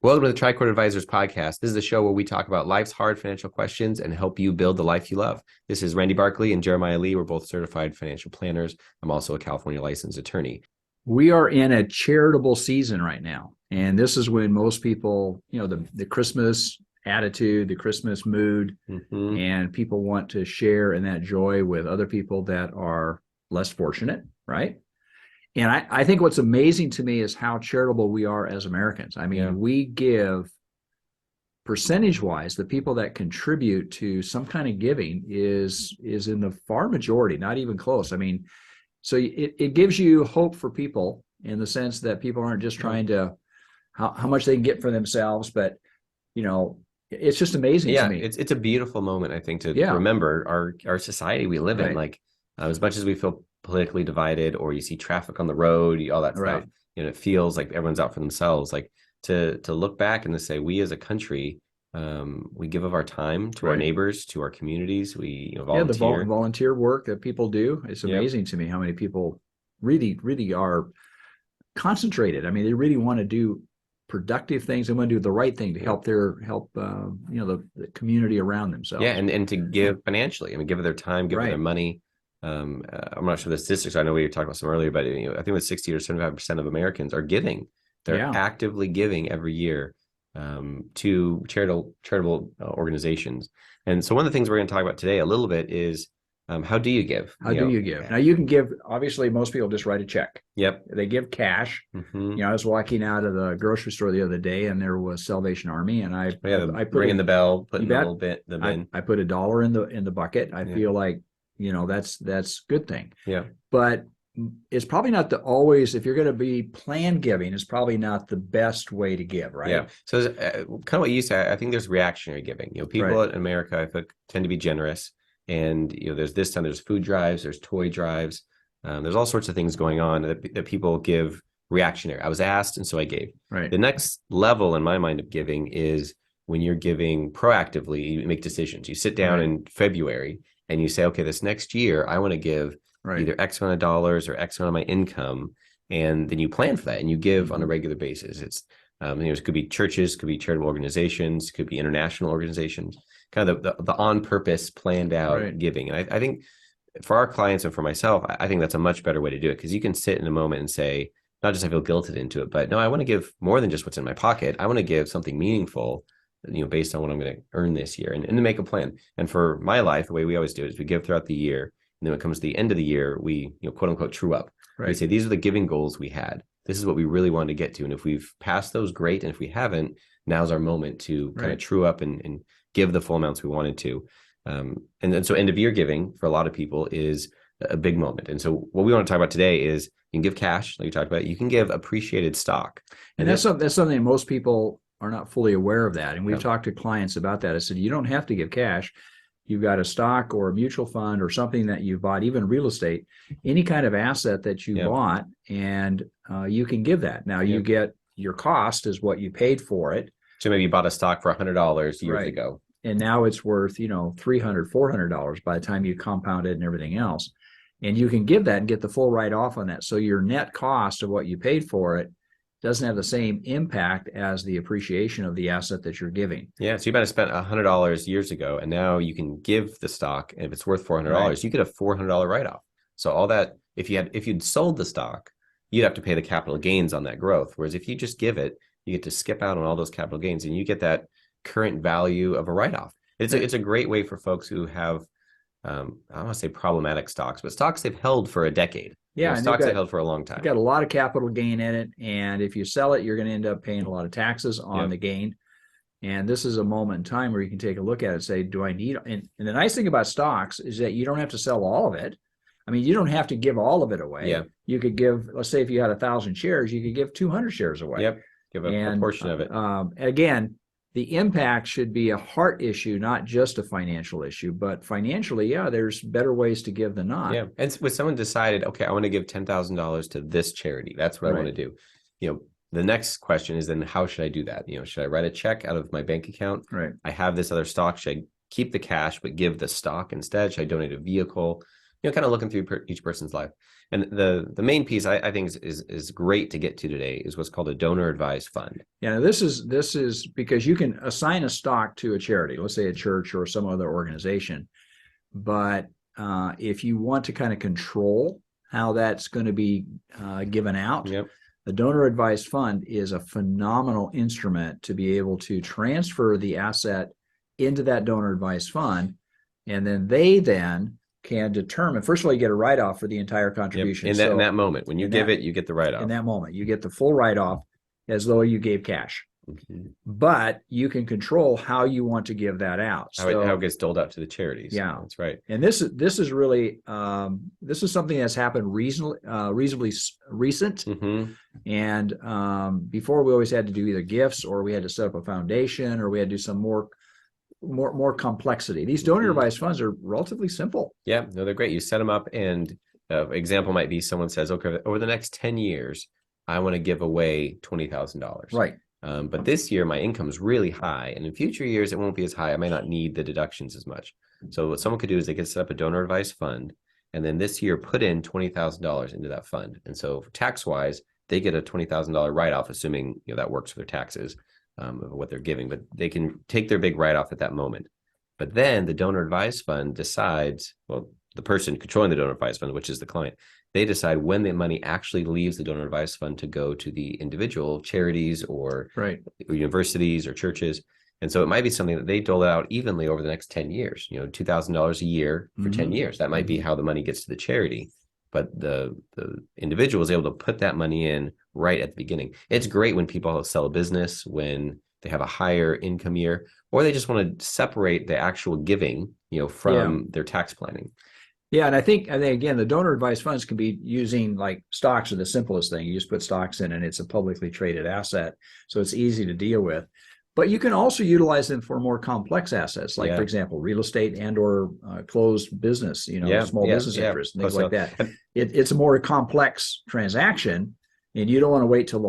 Welcome to the Tricord Advisors podcast. This is the show where we talk about life's hard financial questions and help you build the life you love. This is Randy Barkley and Jeremiah Lee. We're both certified financial planners. I'm also a California licensed attorney. We are in a charitable season right now. And this is when most people, the Christmas attitude, the Christmas mood, and people want to share in that joy with other people that are less fortunate, right? And I think what's amazing to me is how charitable we are as Americans. I mean, we give, percentage-wise, the people that contribute to some kind of giving is in the far majority, not even close. I mean, so it gives you hope for people in the sense that people aren't just trying to how much they can get for themselves, but it's just amazing to me. It's a beautiful moment, I think, to remember our society we live in. Like as much as we feel politically divided, or you see traffic on the road, all that stuff, it feels like everyone's out for themselves. Like to look back and to say, we as a country, we give of our time to our neighbors, to our communities. We volunteer. The volunteer work that people do. It's amazing to me how many people really, really are concentrated. I mean, they really want to do productive things. They want to do the right thing to help the community around themselves. Yeah, and to give financially. I mean, give of their time, give of their money. I'm not sure the statistics. I know we talked about some earlier, but I think it was 60 or 75% of Americans are giving. They're actively giving every year to charitable organizations. And so one of the things we're going to talk about today a little bit is how do you give? How do you give? Now you can give, obviously most people just write a check. Yep. They give cash. I was walking out of the grocery store the other day and there was Salvation Army, and I put ringing the bell, putting a little bit the bin. I put $1 in the bucket. I feel like that's a good thing. Yeah. But it's probably not always, if you're going to be planned giving, it's probably not the best way to give, right? Yeah. So kind of what you said, I think there's reactionary giving. People in America, I think, tend to be generous. And, there's food drives, there's toy drives. There's all sorts of things going on that people give reactionary. I was asked, and so I gave. Right. The next level in my mind of giving is when you're giving proactively, you make decisions. You sit down in February and you say, okay, this next year, I want to give either X amount of dollars or X amount of my income. And then you plan for that and you give on a regular basis. It's, it could be churches, could be charitable organizations, could be international organizations, kind of the on purpose planned out giving. And I think for our clients and for myself, I think that's a much better way to do it, because you can sit in a moment and say, not just I feel guilted into it, but no, I want to give more than just what's in my pocket. I want to give something meaningful, based on what I'm going to earn this year, and to make a plan. And for my life, the way we always do it is we give throughout the year. And then when it comes to the end of the year, we, quote unquote, true up. We say, these are the giving goals we had. This is what we really wanted to get to. And if we've passed those, great. And if we haven't, now's our moment to kind of true up and give the full amounts we wanted to. And then so end of year giving for a lot of people is a big moment. And so what we want to talk about today is you can give cash, like you talked about. You can give appreciated stock. And that's something most people are not fully aware of that. And we've talked to clients about that. I said, you don't have to give cash. You've got a stock or a mutual fund or something that you bought, even real estate, any kind of asset that you bought, and you can give that. Now you get your cost is what you paid for it. So maybe you bought a stock for $100 years ago. And now it's worth, $300, $400 by the time you compound it and everything else. And you can give that and get the full write-off on that. So your net cost of what you paid for it doesn't have the same impact as the appreciation of the asset that you're giving. Yeah, so you might have spent $100 years ago, and now you can give the stock, and if it's worth $400, you get a $400 write-off. So all that, if you'd sold the stock, you'd have to pay the capital gains on that growth. Whereas if you just give it, you get to skip out on all those capital gains, and you get that current value of a write-off. It's a great way for folks who have, I don't want to say problematic stocks, but stocks they've held for a decade. Yeah, stocks they've held for a long time. You've got a lot of capital gain in it, and if you sell it, you're going to end up paying a lot of taxes on the gain. And this is a moment in time where you can take a look at it and say, do I need? And the nice thing about stocks is that you don't have to sell all of it. I mean, you don't have to give all of it away. Yeah. You could give, let's say if you had 1,000 shares, you could give 200 shares away. Yep. Give a portion of it. Again, the impact should be a heart issue, not just a financial issue. But financially, there's better ways to give than not. Yeah. And when someone decided, okay, I want to give $10,000 to this charity, that's what I want to do. The next question is then how should I do that? Should I write a check out of my bank account? Right. I have this other stock. Should I keep the cash but give the stock instead? Should I donate a vehicle? kind of looking through each person's life. And the main piece I think is great to get to today is what's called a donor advised fund. Yeah, this is because you can assign a stock to a charity, let's say a church or some other organization. But if you want to kind of control how that's going to be given out, yep. the donor advised fund is a phenomenal instrument to be able to transfer the asset into that donor advised fund. And then they can determine, first of all, you get a write-off for the entire contribution. Yep. In that moment, when you give it, you get the write-off. In that moment, you get the full write-off as though you gave cash. Mm-hmm. But you can control how you want to give that out. How it gets doled out to the charities. Yeah, that's right. And this is really this is something that's happened reasonably recent. Mm-hmm. And before we always had to do either gifts, or we had to set up a foundation, or we had to do some more complexity. These donor advised funds are relatively simple. Yeah, no, they're great. You set them up, and example might be someone says, okay, over the next 10 years, I want to give away $20,000. Right. But this year my income is really high, and in future years it won't be as high. I may not need the deductions as much. So what someone could do is they could set up a donor advised fund, and then this year put in $20,000 into that fund. And so tax wise, they get a $20,000 write off, assuming that works for their taxes. Of what they're giving, but they can take their big write-off at that moment. But then the donor advised fund decides, well, the person controlling the donor advised fund, which is the client, they decide when the money actually leaves the donor advised fund to go to the individual charities or universities or churches. And so it might be something that they dole out evenly over the next 10 years, $2,000 a year for 10 years. That might be how the money gets to the charity. But the individual is able to put that money in right at the beginning. It's great when people sell a business, when they have a higher income year, or they just want to separate the actual giving, from their tax planning. Yeah, and I think again, the donor advised funds can be using, like, stocks are the simplest thing. You just put stocks in, and it's a publicly traded asset, so it's easy to deal with. But you can also utilize them for more complex assets, like, for example, real estate and or closed business, small business interests, things like that. It's a more complex transaction, and you don't want to wait till the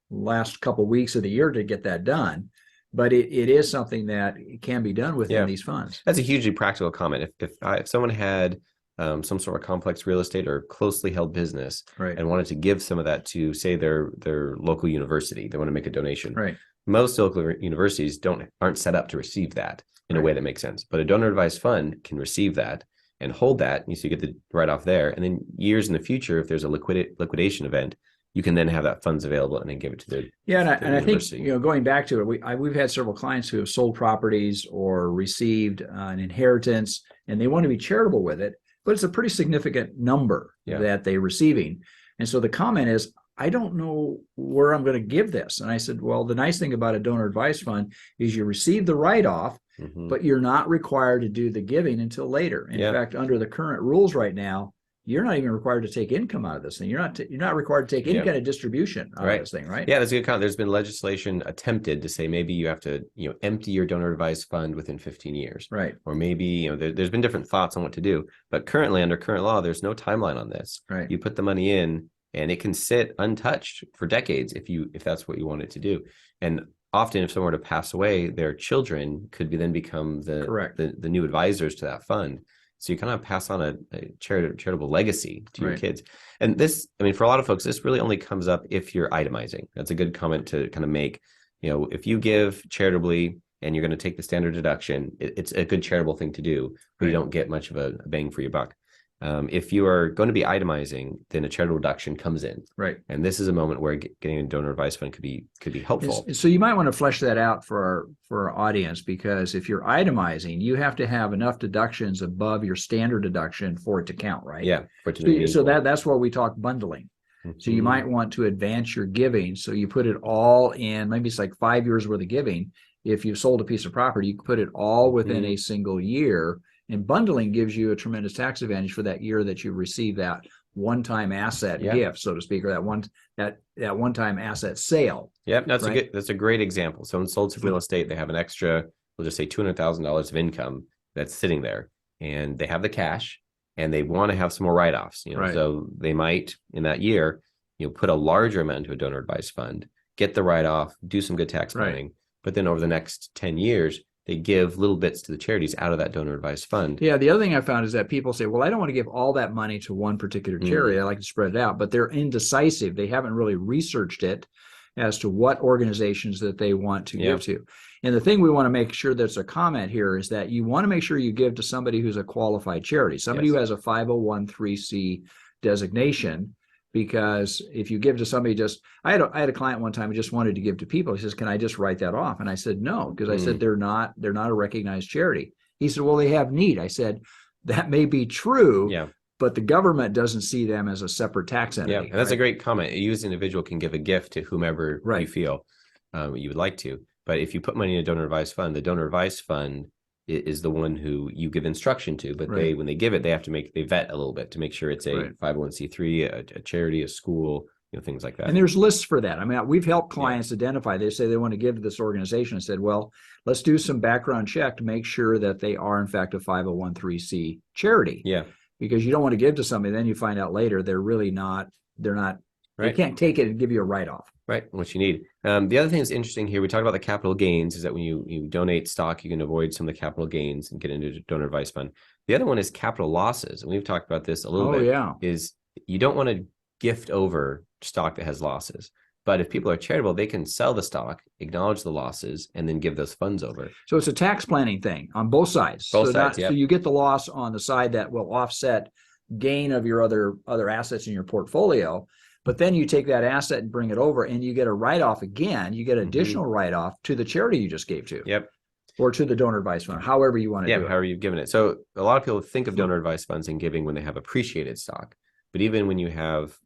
last couple of weeks of the year to get that done. But it is something that can be done within these funds. That's a hugely practical comment. If someone had some sort of complex real estate or closely held business and wanted to give some of that to, say, their local university, they want to make a donation. Right. Most local universities aren't set up to receive that in a way that makes sense. But a donor advised fund can receive that and hold that, so you get the write-off there. And then years in the future, if there's a liquidation event, you can then have that funds available and then give it to the and I think going back to it, we've had several clients who have sold properties or received an inheritance, and they want to be charitable with it, but it's a pretty significant number that they're receiving. And so the comment is, I don't know where I'm going to give this. And I said, well, the nice thing about a donor advised fund is you receive the write-off, but you're not required to do the giving until later. In fact, under the current rules right now, you're not even required to take income out of this thing. You're not required to take any kind of distribution out of this thing, right? Yeah, that's a good comment. There's been legislation attempted to say maybe you have to, empty your donor advised fund within 15 years. Right. Or maybe, there's been different thoughts on what to do. But currently, under current law, there's no timeline on this. Right. You put the money in, and it can sit untouched for decades if that's what you want it to do. And often, if someone were to pass away, their children could then become the new advisors to that fund. So you kind of pass on a charitable legacy to your kids. And this, for a lot of folks, this really only comes up if you're itemizing. That's a good comment to kind of make. If you give charitably and you're going to take the standard deduction, it's a good charitable thing to do, but you don't get much of a bang for your buck. If you are going to be itemizing, then a charitable deduction comes in. Right. And this is a moment where getting a donor advised fund could be helpful. So you might want to flesh that out for our audience, because if you're itemizing, you have to have enough deductions above your standard deduction for it to count, right? Yeah. So that's why we talk bundling. Mm-hmm. So you might want to advance your giving. So you put it all in, maybe it's like 5 years worth of giving. If you've sold a piece of property, you put it all within a single year. And bundling gives you a tremendous tax advantage for that year that you receive that one-time asset gift, so to speak, or that one-time asset sale. Yep, that's a great example. Someone sold some real estate, they have an extra, we'll just say $200,000 of income that's sitting there, and they have the cash, and they want to have some more write-offs. So they might in that year, put a larger amount into a donor advised fund, get the write-off, do some good tax planning, but then over the next 10 years, they give little bits to the charities out of that donor advised fund. Yeah, the other thing I found is that people say, well, I don't want to give all that money to one particular charity. I like to spread it out, but they're indecisive. They haven't really researched it as to what organizations that they want to give to. And the thing we want to make sure that's a comment here is that you want to make sure you give to somebody who's a qualified charity, somebody who has a 501(c) designation. Because if you give to somebody I had a client one time who just wanted to give to people. He says, can I just write that off? And I said, no, because I said, they're not a recognized charity. He said, well, they have need. I said, that may be true, but the government doesn't see them as a separate tax entity. Yeah, and that's a great comment. You as an individual can give a gift to whomever you feel you would like to. But if you put money in a donor advised fund, the donor advised fund is the one who you give instruction to, but when they give it, they have to they vet a little bit to make sure it's a 501(c)(3), a charity, a school, things like that. And there's lists for that. I mean, we've helped clients identify. They say they want to give to this organization. I said, well, let's do some background check to make sure that they are in fact a 501(c) charity. Yeah. Because you don't want to give to somebody, then you find out later they're really not. They can't take it and give you a write-off. Right, what you need. The other thing that's interesting here, we talked about the capital gains, is that when you donate stock, you can avoid some of the capital gains and get into a donor advised fund. The other one is capital losses. And we've talked about this a little bit. Is you don't want to gift over stock that has losses. But if people are charitable, they can sell the stock, acknowledge the losses, and then give those funds over. So it's a tax planning thing on both sides. So you get the loss on the side that will offset gain of your other assets in your portfolio. But then you take that asset and bring it over and you get a write-off again. You get additional write-off to the charity you just gave to. Yep. Or to the donor advised fund, however you want to do it. However you've given it. So a lot of people think of donor advised funds and giving when they have appreciated stock. But even when you have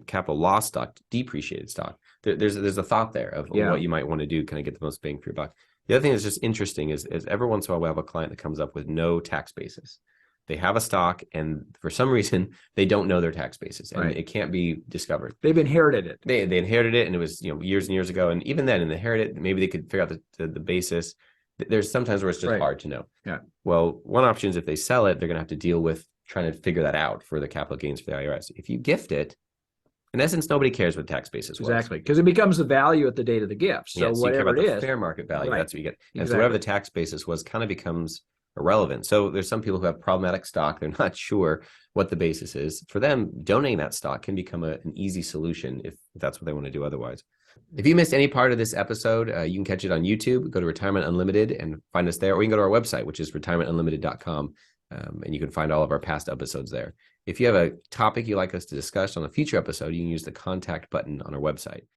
capital loss stock, depreciated stock, there's a thought there of what you might want to do, kind of get the most bang for your buck. The other thing that's just interesting is every once in a while we have a client that comes up with no tax basis. They have a stock, and for some reason, they don't know their tax basis, and it can't be discovered. They've inherited it. They inherited it, and it was years and years ago. And even then, in the inherit it, maybe they could figure out the basis. There's sometimes where it's just hard to know. Yeah. Well, one option is if they sell it, they're going to have to deal with trying to figure that out for the capital gains for the IRS. If you gift it, in essence, nobody cares what the tax basis was. Exactly, because it becomes the value at the date of the gift. So whatever it is, fair market value, that's what you get. And so whatever the tax basis was, kind of becomes irrelevant. So there's some people who have problematic stock. They're not sure what the basis is. For them, donating that stock can become an easy solution if that's what they want to do otherwise. If you missed any part of this episode, you can catch it on YouTube. Go to Retirement Unlimited and find us there, or you can go to our website, which is retirementunlimited.com, and you can find all of our past episodes there. If you have a topic you'd like us to discuss on a future episode, you can use the contact button on our website.